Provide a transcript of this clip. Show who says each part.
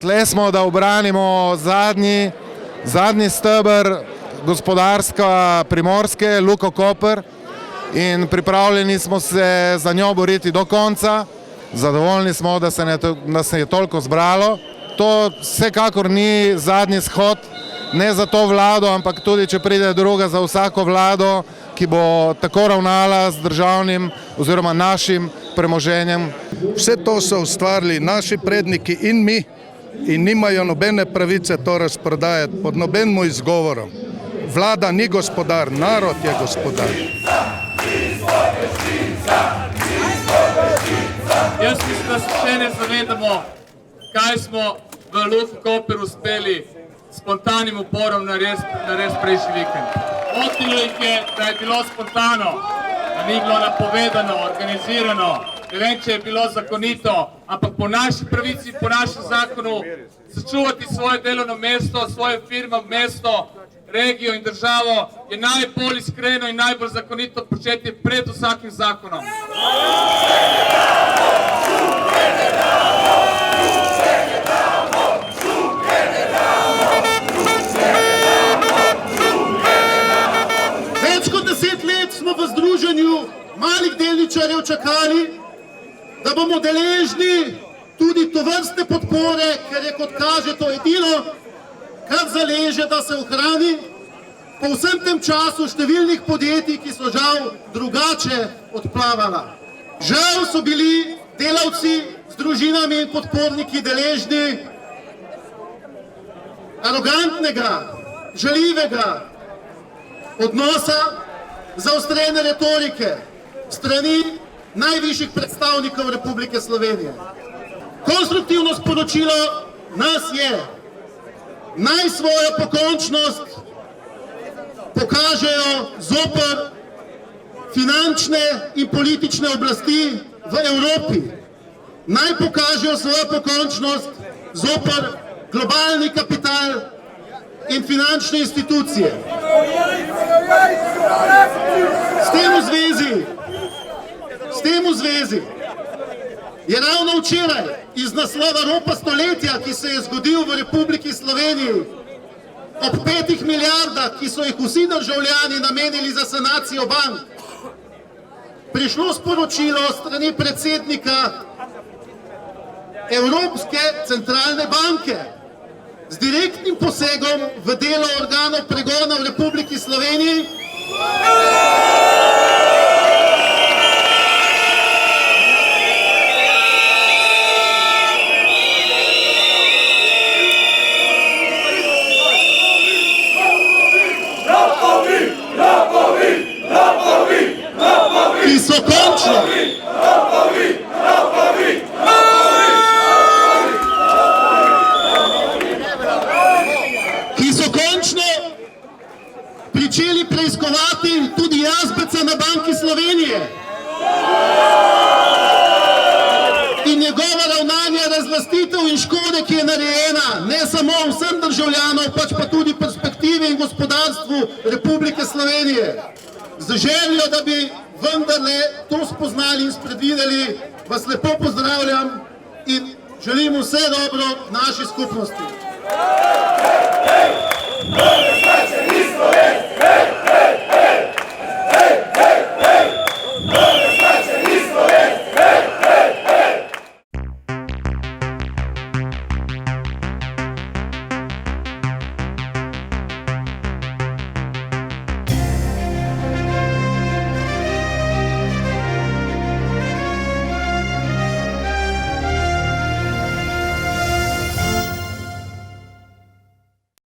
Speaker 1: Tle smo, da obranimo zadnji steber gospodarstva Primorske, Luko Koper, in pripravljeni smo se za njo boriti do konca. Zadovoljni smo, da se je toliko zbralo. To vsekakor ni zadnji shod, ne za to vlado, ampak tudi, če pride druga, za vsako vlado, ki bo tako ravnala z državnim oziroma našim premoženjem.
Speaker 2: Vse to so ustvarili naši predniki in mi in nimajo nobene pravice to razprodajati pod nobenim izgovorom. Vlada ni gospodar, narod je gospodar.
Speaker 3: Jaz mislim, da se še ne zavedamo, kaj smo v Luku Koper uspeli spontanim uporom na res prejšnji vikend. Motilo jih je, da je bilo spontano, da ni bilo napovedano, organizirano, ne vem, če je bilo zakonito, ampak po naši pravici, po našem zakonu, začuvati svoje delovno mesto, svoje firme, mesto, regijo in državo je najbolj iskreno in najbolj zakonito početi pred vsakim zakonom.
Speaker 4: Več kot 10 let smo v združenju malih delničarjev čakali, da bomo deležni tudi tovrstne podpore, ker je, kot kaže, to edino, kar zaleže, da se ohrani po vsem tem času številnih podjetij, ki so žal drugače odplavala. Žal so bili delavci z družinami in podporniki deležni arogantnega, žaljivega odnosa, zaostrene retorike strani najvišjih predstavnikov Republike Slovenije. Konstruktivno sporočilo nas je, naj svojo pokončnost pokažejo zoper finančne in politične oblasti v Evropi. Naj pokažejo svojo pokončnost zoper globalni kapital in finančne institucije. S tem v zvezi je ravno včeraj iz naslova ropa stoletja, ki se je zgodil v Republiki Sloveniji, ob 5 milijardah, ki so jih vsi državljani namenili za sanacijo bank, prišlo sporočilo strani predsednika Evropske centralne banke z direktnim posegom v delo organov pregona v Republiki Sloveniji, ki so končno pričeli preiskovati tudi Jazbeca na Banki Slovenije in njegova ravnanja, razlastitev in škode, ki je narejena ne samo vsem državljanom, pač pa tudi perspektivi in gospodarstvu Republike Slovenije. Z željo, da bi vendarle to spoznali in spredvideli, vas lepo pozdravljam in želim vse dobro naši skupnosti.